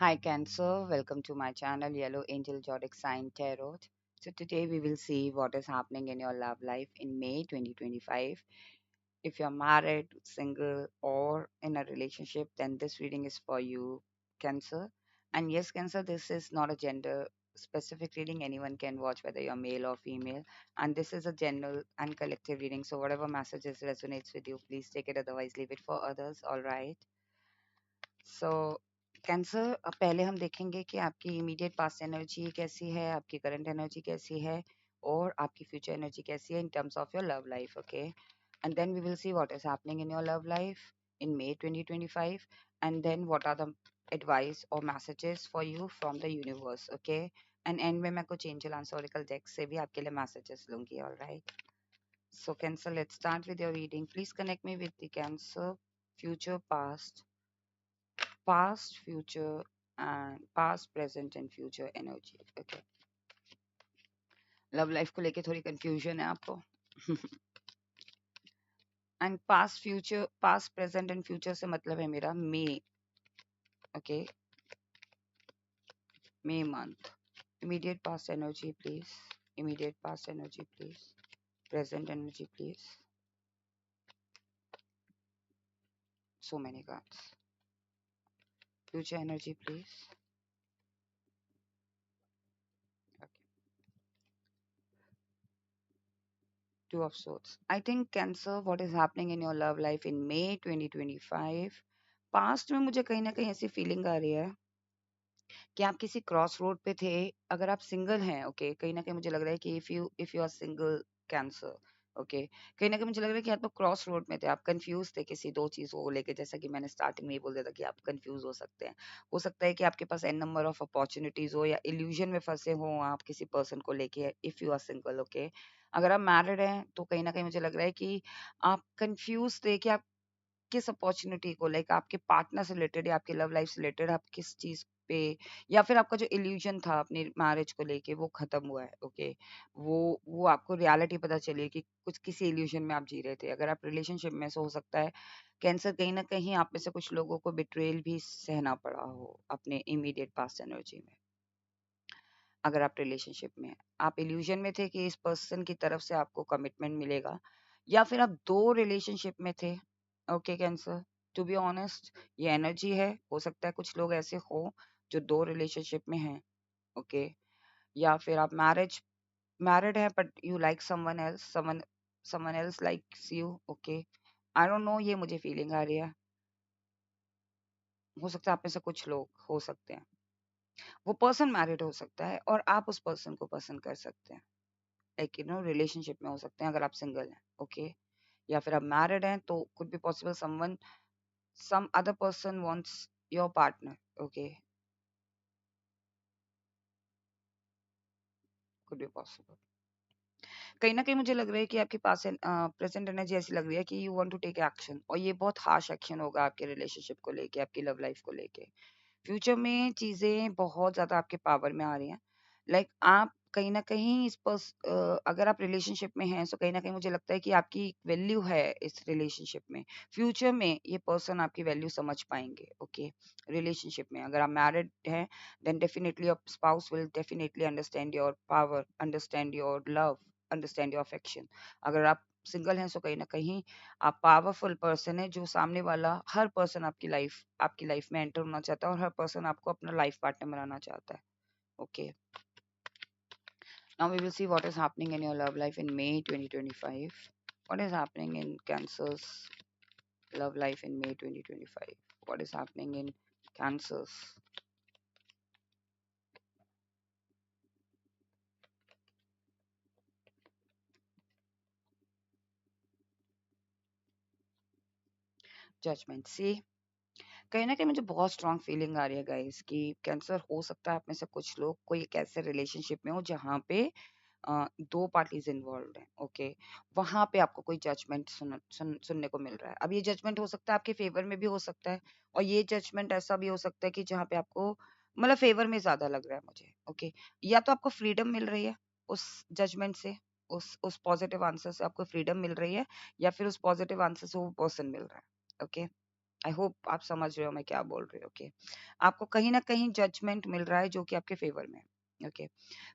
Hi Cancer, welcome to my channel Yellow Angel Zodiac Sign Tarot. So today we will see what is happening in your love life in May 2025. If you're married, single, or in a relationship, then this reading is for you, Cancer. And yes, Cancer, this is not a gender specific reading. Anyone can watch whether you're male or female. And this is a general and collective reading. So whatever messages resonates with you, please take it. Otherwise, leave it for others. All right. So cancer पहले हम देखेंगे कि आपकी immediate past energy कैसी है, आपकी current energy कैसी है और आपकी फ्यूचर एनर्जी कैसी है in terms of your love life, okay? And then we will see what is happening in your love life in May 2025 and then what are the advice or messages for you from the universe, okay? And and में मैं कुछ angel आंसरिकल deck से भी आपके लिए messages लूंगी, alright? So cancer, let's start with your reading. Please connect me with the cancer future, past, future, and past, present and future energy. Okay. Love life को लेके थोड़ी कंफ्यूजन है आपको. And past future, past present and future से मतलब है मेरा May. Okay, May month. Immediate past energy please. Immediate past energy please. Present energy please. So many cards. Future energy please. Okay. Two of Swords. I think Cancer, what is happening in your love life in May 2025? Past में मुझे कहीं ना कहीं ऐसी feeling आ रही है कि आप किसी क्रॉस रोड पे थे. अगर आप सिंगल हैं, ओके, कहीं ना कहीं मुझे लग रहा है कि if you are single cancer, okay, कहीं ना कहीं मुझे लग रहा है कि आप तो क्रॉस रोड में थे. आप कंफ्यूज थे किसी दो चीजों को लेके, जैसा कि मैंने स्टार्टिंग में ही बोल दिया था कि आप कंफ्यूज हो सकते हैं. हो सकता है कि आपके पास एन नंबर ऑफ अपॉर्चुनिटीज हो या इल्यूजन में फंसे हो आप किसी पर्सन को लेके, if you are single, okay. अगर आप मैरिड हैं तो कहीं ना कहीं मुझे लग रहा है कि आप कंफ्यूज थे कि आप किस अपॉर्चुनिटी को, लाइक आपके पार्टनर से रिलेटेड या आपकी लव लाइफ से रिलेटेड, आप किस चीज पे, या फिर आपका जो इल्यूजन था अपनी मैरिज को लेके वो खत्म हुआ है, ओके. वो आपको रियलिटी पता चली है कि कुछ किसी इल्यूजन में आप जी रहे थे. अगर आप रिलेशनशिप में से हो सकता है कैंसर, कहीं ना कहीं आप में से कुछ लोगों को बिट्रेल भी सहना पड़ा हो अपने इमीडिएट पास्ट एनर्जी में. अगर आप रिलेशनशिप में हैं, आप इल्यूजन में थे कि इस पर्सन की तरफ से आपको कमिटमेंट मिलेगा, या फिर आप दो रिलेशनशिप में थे, okay cancer. To be honest, ये एनर्जी है. हो सकता है कुछ लोग ऐसे हो जो दो रिलेशनशिप में हैं, ओके. या फिर आप मैरिड है but you like someone else likes you, okay. I don't know, ये मुझे फीलिंग आ रही है. हो सकता है आप में से कुछ लोग हो सकते हैं. वो पर्सन मैरिड हो सकता है और आप उस पर्सन को पसंद कर सकते हैं, लाइक रिलेशनशिप में हो सकते हैं अगर आप सिंगल हैं, ओके. या फिर आप मैरिड हैं तो could be possible someone, some other person wants your partner, okay. Could be possible. कहीं ना कहीं मुझे लग रहा है कि आपके पास प्रेजेंट एनर्जी ऐसी लग रही है कि you want to take action, और ये बहुत हार्श एक्शन होगा आपके रिलेशनशिप को लेके, आपकी लव लाइफ को लेके. फ्यूचर में चीजें बहुत ज्यादा आपके पावर में आ रही हैं. लाइक आप कहीं ना कहीं अगर आप रिलेशनशिप में हैं तो कहीं ना कहीं मुझे लगता है कि आपकी वैल्यू है इस रिलेशनशिप में. फ्यूचर में ये पर्सन आपकी वैल्यू समझ पाएंगे, ओके. रिलेशनशिप में अगर आप मैरिड हैं then definitely your spouse will definitely understand your power, understand your love, understand your affection. अगर आप सिंगल हैं तो कहीं ना कहीं आप पावरफुल पर्सन है, जो सामने वाला हर पर्सन आपकी लाइफ में एंटर होना चाहता है और हर पर्सन आपको अपना लाइफ पार्टनर बनाना चाहता है, okay. Now we will see what is happening in your love life in May 2025. What is happening in Cancer's love life in May 2025? What is happening in Cancer's? Judgment. See, कहीं ना कहीं मुझे बहुत strong feeling आ रही है guys कि cancer, हो सकता है आप में से कुछ लोग कोई एक ऐसे रिलेशनशिप में हो जहाँ पे दो पार्टीज इन्वॉल्व हैं, ओके. वहां पे आपको कोई जजमेंट सुनने को मिल रहा है. अब ये जजमेंट हो सकता है आपके फेवर में भी हो सकता है, और ये जजमेंट ऐसा भी हो सकता है कि जहाँ पे आपको मतलब फेवर में ज्यादा लग रहा है मुझे, ओके. या तो आपको फ्रीडम मिल रही है उस जजमेंट से, उस पॉजिटिव आंसर से आपको फ्रीडम मिल रही है, या फिर उस पॉजिटिव आंसर से वो पर्सन मिल रहा है, ओके. आई होप आप समझ रहे हो मैं क्या बोल रही हूँ। ओके, आपको कहीं ना कहीं जजमेंट मिल रहा है जो कि आपके फेवर में है। ओके,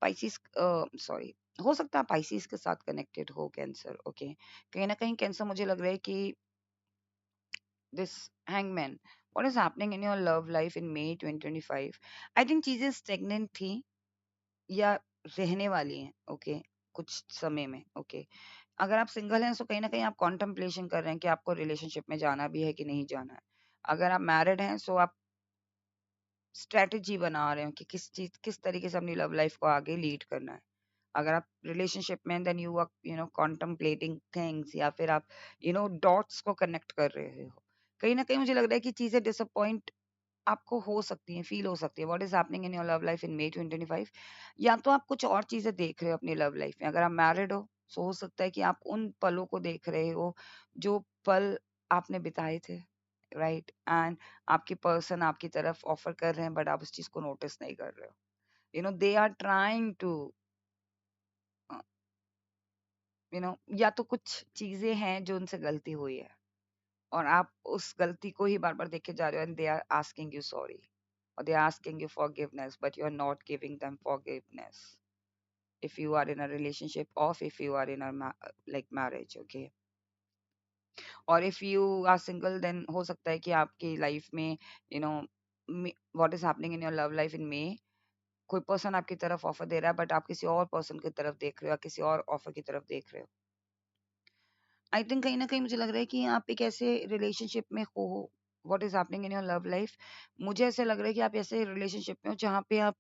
पाइसिस, सॉरी, हो सकता है पाइसिस के साथ कनेक्टेड हो कैंसर। ओके, कहीं ना कहीं कैंसर मुझे लग रहा है कि this hangman, what is happening in your love life in May 2025? I think चीजें स्टेगनेंट थी या रहने वाली हैं। ओके, कुछ समय में। ओके, अगर आप सिंगल हैं तो कहीं ना कहीं आप कॉन्टम्पलेशन कर रहे हैं कि आपको रिलेशनशिप में जाना भी है कि नहीं जाना है। अगर आप मैरिड हैं तो आप स्ट्रेटजी बना रहे हो कि किस तरीके से अपनी लव लाइफ को आगे लीड करना है। अगर आप रिलेशनशिप में, देन यू आर कॉन्टम्पलेटिंग थिंग्स, या फिर आप डॉट्स को कनेक्ट कर रहे हो। कहीं ना कहीं मुझे लग रहा है कि चीजें डिसअपॉइंट आपको हो सकती हैं, फील हो सकती है। What is happening in your love life in May 2025? या तो आप कुछ और चीजें देख रहे हो अपनी लव लाइफ में। अगर आप मैरिड हो तो हो सकता है कि आप उन पलों को देख रहे हो जो पल आपने बिताए थे, राइट? एंड आपकी पर्सन आपकी तरफ ऑफर कर रहे हैं, बट आप उस चीज को नोटिस नहीं कर रहे हो। दे आर ट्राइंग टू, या तो कुछ चीजें हैं जो उनसे गलती हुई है, और आप उस गलती को ही बार बार देखे जा रहे हो, and they are asking you sorry, or they're asking you forgiveness, but you're not giving them forgiveness. If you are in a relationship, or if you are in a like marriage, okay? Or if you are single, then हो सकता है कि आपकी life में, you know what is happening in your love life in May, कोई person आपकी तरफ offer दे रहा है, बट आप किसी और पर्सन की तरफ देख रहे हो, या किसी और ऑफर की तरफ देख रहे हो। आई थिंक कहीं ना कहीं मुझे लग रहा है कि आप एक ऐसे रिलेशनशिप में हो, what is happening in your love life, मुझे ऐसे लग रहा है कि आप ऐसे रिलेशनशिप में हो जहाँ पे आप,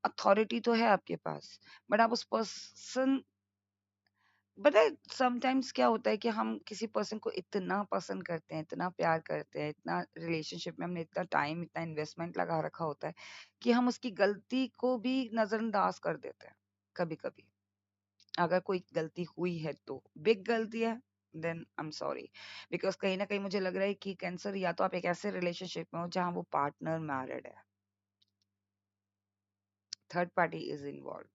अथॉरिटी तो है आपके पास, बट आप उस पर्सन, पता है समटाइम्स क्या होता है कि हम किसी पर्सन को इतना पसंद करते हैं, इतना प्यार करते हैं, इतना रिलेशनशिप में हमने इतना टाइम, इतना इन्वेस्टमेंट लगा रखा होता है कि हम उसकी गलती को भी नजरअंदाज कर देते हैं कभी कभी। अगर कोई गलती हुई है तो बिग गलती है, then I am sorry. Because कहीं ना कहीं मुझे लग रहा है कि कैंसर, या तो आप एक ऐसे रिलेशनशिप में हो जहां वो पार्टनर मैरिड है, थर्ड पार्टी इज इन्वॉल्व।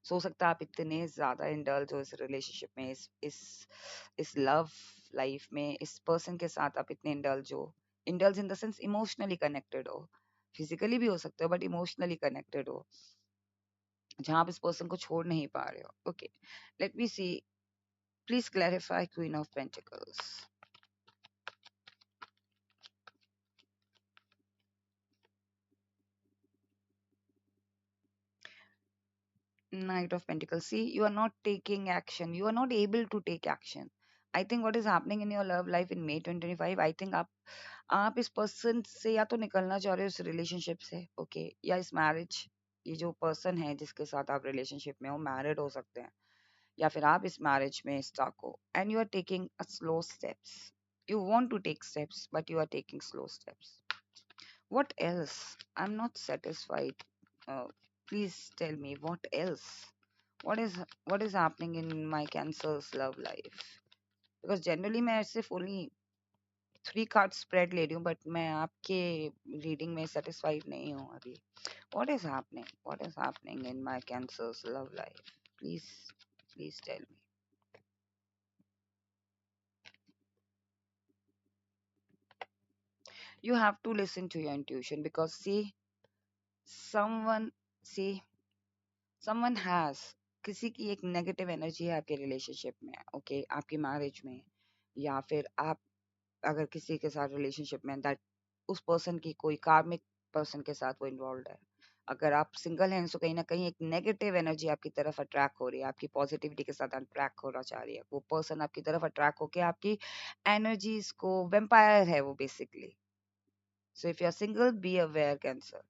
हो सकता है आप इतने ज्यादा इंडल्ज हो इस रिलेशनशिप में, इस लव लाइफ में, इस पर्सन के साथ आप इतने इंडल्ज हो। Indulge in the sense emotionally connected हो, फिजिकली भी हो सकते हो, बट इमोशनली कनेक्टेड हो, जहां आप इस पर्सन को छोड़ नहीं पा रहे हो। Okay, let me see, please clarify queen of pentacles. Knight of Pentacles. See, you are not taking action. You are not able to take action. I think what is happening in your love life in May 2025, I think आप इस person से या तो निकलना चाह रहे हो इस रिलेशनशिप से, ओके, या इस मैरिज, ये जो पर्सन है जिसके साथ आप रिलेशनशिप में हो, मैरिड हो सकते हैं, या फिर आप इस मैरिज में स्टक हो, and you are taking a slow steps. You want to take steps, but you are taking slow steps. What else? I'm not satisfied. Uh, please tell me what else. What is happening in my Cancer's love life? Because generally मैं सिर्फ only 3 card spread ले रही हूँ, but मैं आपके reading में satisfied नहीं हूँ अभी। What is happening? What is happening in my Cancer's love life? Please, please tell me. You have to listen to your intuition, because someone, see, someone has, किसी की एक नेगेटिव एनर्जी है आपके relationship में, okay, आपकी marriage में, या फिर आप अगर किसी के साथ रिलेशनशिप में, दैट उस पर्सन की कोई कार्मिक पर्सन के साथ वो इन्वॉल्व है। अगर आप सिंगल हैं तो कहीं ना कहीं एक नेगेटिव एनर्जी आपकी तरफ अट्रैक्ट हो रही है, आपकी पॉजिटिविटी के साथ अट्रैक्ट होना चाह रही है, वो पर्सन आपकी तरफ अट्रैक्ट होके आपकी एनर्जीज को, वेम्पायर है वो basically. So if you are single, be aware cancer,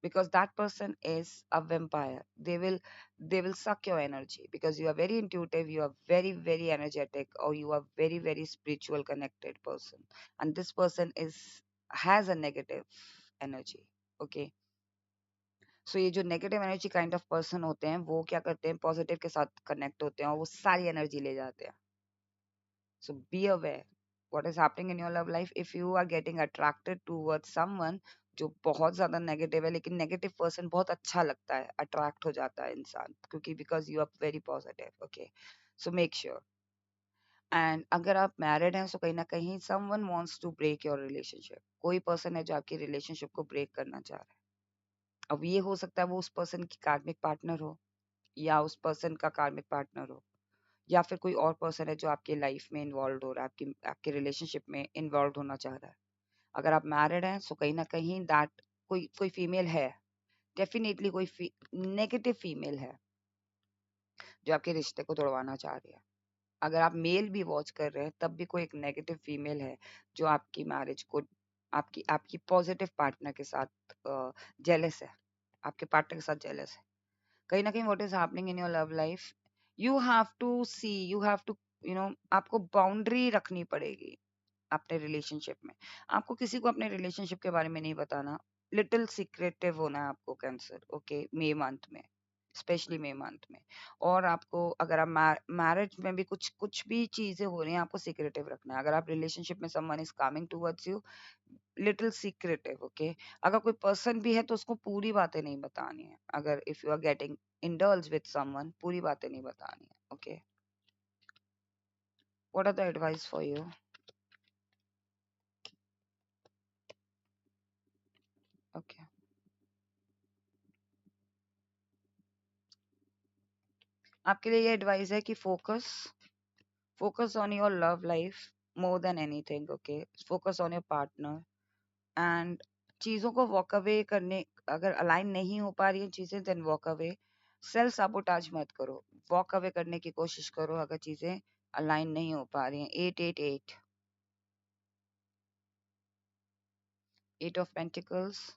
because that person is a vampire. They will suck your energy, because you are very intuitive, you are very very energetic, or you are very very spiritual connected person, and this person is has a negative energy, okay? So ये जो negative energy kind of person होते हैं, वो क्या करते हैं, positive के साथ कनेक्ट होते हैं और वो सारी एनर्जी ले जाते हैं। So be aware what is happening in your love life. If you are getting attracted towards someone जो बहुत ज्यादा नेगेटिव है, लेकिन नेगेटिव पर्सन बहुत अच्छा लगता है, अट्रैक्ट हो जाता है इंसान, क्योंकि because you are very positive, okay? So make sure, and अगर आप मैरिड हैं तो कहीं ना कहीं someone wants to break your relationship, कोई पर्सन है जो आपकी रिलेशनशिप को ब्रेक करना चाह रहा है। अब ये हो सकता है वो उस पर्सन की कार्मिक पार्टनर हो, या उस पर्सन का कार्मिक पार्टनर हो, या फिर कोई और पर्सन है जो आपके लाइफ में इन्वॉल्व हो रहा है, आपकी आपके रिलेशनशिप में इन्वॉल्व होना चाह रहा है। अगर आप मैरिड हैं तो कहीं ना कहीं दैट कोई कोई फीमेल है, डेफिनेटली कोई नेगेटिव फीमेल है जो आपके रिश्ते को तोड़वाना चाह रही है। अगर आप मेल भी वॉच कर रहे हैं तब भी कोई एक नेगेटिव फीमेल है जो आपकी मैरिज को, आपकी आपकी पॉजिटिव पार्टनर के साथ जेलस है, आपके पार्टनर के साथ जेलस है। कहीं ना कहीं what is happening in your love life, you have to see, you have to, आपको बाउंड्री रखनी पड़ेगी अपने रिलेशनशिप में। आपको किसी को अपने रिलेशनशिप के बारे में नहीं बताना, लिटिल सीक्रेटिव होना है आपको कैंसर, ओके, मई मंथ में, स्पेशली मई मंथ में। और आपको अगर आप मैरिज में भी कुछ कुछ भी चीजें हो रही हैं आपको सीक्रेटिव रखना है। अगर आप रिलेशनशिप में someone is coming towards you, little secretive, okay. अगर कोई पर्सन भी है तो उसको पूरी बातें नहीं बतानी है। अगर if you are getting indulge with someone, पूरी बातें नहीं बतानी है, okay. What are the advice for you? Okay, आपके लिए ये एडवाइस है कि focus on your love life more than anything, okay. Focus on your partner and चीजों को वॉक अवे करने, अगर अलाइन नहीं हो पा रही है चीजें then walk away. Self sabotage मत करो, वॉक अवे करने की कोशिश करो अगर चीजें अलाइन नहीं हो पा रही हैं। 888, 8 of pentacles,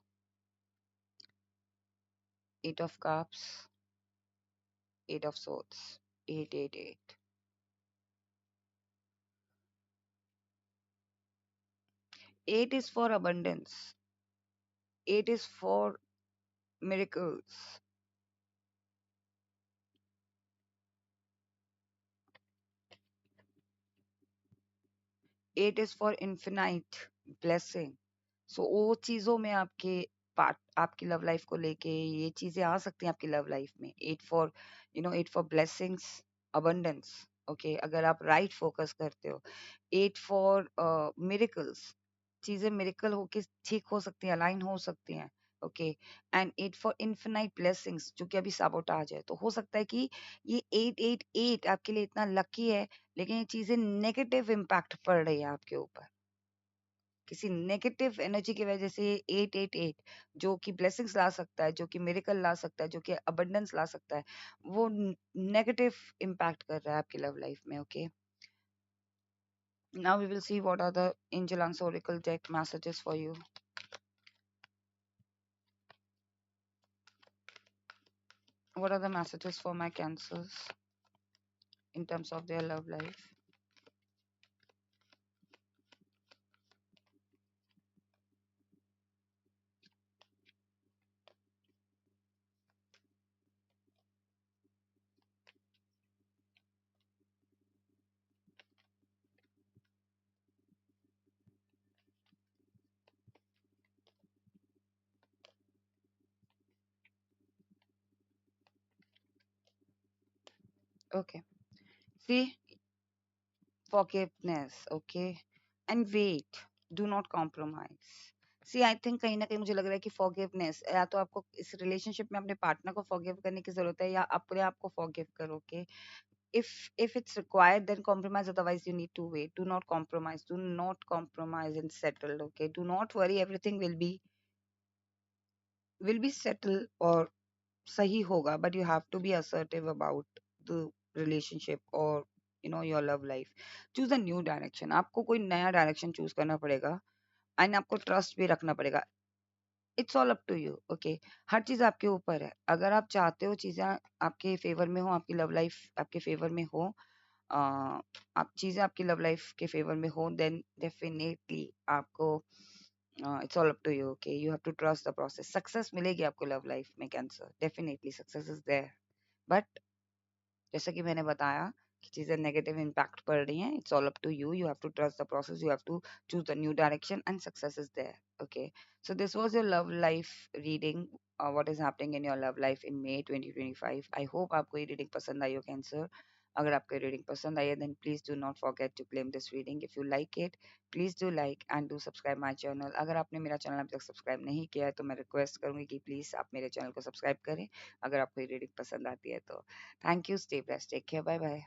8 of cups, 8 of swords, 888। 8 is for abundance, 8 is for miracles, 8 is for infinite blessing। सो वो चीजों में आपके पार्ट, आपकी लव लाइफ को लेके ये चीजें आ सकती हैं आपकी लव लाइफ में। 8 for, 8 for blessings, abundance, okay, अगर आप राइट फोकस करते हो। 8 फॉर मिरेकल्स, चीजें मिरेकल होके ठीक हो सकती हैं, अलाइन हो सकती हैं, okay. And 8 for infinite blessings, जो कि अभी साबोटाज है। तो हो सकता है कि ये 888 आपके लिए इतना लकी है, लेकिन ये चीजें नेगेटिव इम्पैक्ट पड़ रही है आपके ऊपर, किसी नेगेटिव एनर्जी की वजह से। 888 जो कि ब्लेसिंग्स ला सकता है, जो कि मिरेकल ला सकता है, जो कि अबंडेंस ला सकता है, वो नेगेटिव इम्पैक्ट कर रहा है आपकी लव लाइफ में, okay. Now we will see what are the angel answer oracle deck messages for you. What are the messages for my cancers in terms of their love life? Okay, see, forgiveness, okay, and wait, do not compromise। See I think कहीं ना कहीं मुझे लग रहा है कि forgiveness, या तो आपको इस रिलेशनशिप में अपने पार्टनर को फॉरगिव करने की जरूरत है, या अपने आप को फॉरगिव करो, okay. if it's required then compromise, otherwise you need to wait। do not compromise, do not compromise and settle, okay। do not worry, everything will be settled और सही होगा, but you have to be assertive about the relationship or your love life। choose a new direction, आपको कोई नया direction choose करना पड़ेगा, and आपको trust भी रखना पड़ेगा। It's all up to you, okay. हर चीज आपके ऊपर है। अगर आप चाहते हो चीजें आपके फेवर में हो, आपकी लव लाइफ आपके फेवर में हो, अ, आप चीजें आपकी लव लाइफ के फेवर में हो, देन डेफिनेटली आपको, it's all up to you, okay. You have to trust the process. Success मिलेगी आपको लव लाइफ में cancer, definitely success is there. But जैसा कि मैंने बताया कि चीजें नेगेटिव इम्पैक्ट पड़ रही हैं, it's all up to you, you have to trust the process, you have to choose the new direction and success is there, okay. So this was your love life reading, what is happening in your love life in May 2025। I hope आपको ये reading पसंद आई हो cancer. अगर आपको reading पसंद आई है then please do not forget to claim this reading. If you like it please do like and do subscribe my channel. अगर आपने मेरा चैनल अभी तक सब्सक्राइब नहीं किया है तो मैं रिक्वेस्ट करूंगी कि प्लीज आप मेरे चैनल को सब्सक्राइब करें अगर आपको ये रीडिंग पसंद आती है तो। Thank you, stay blessed, take care, bye bye.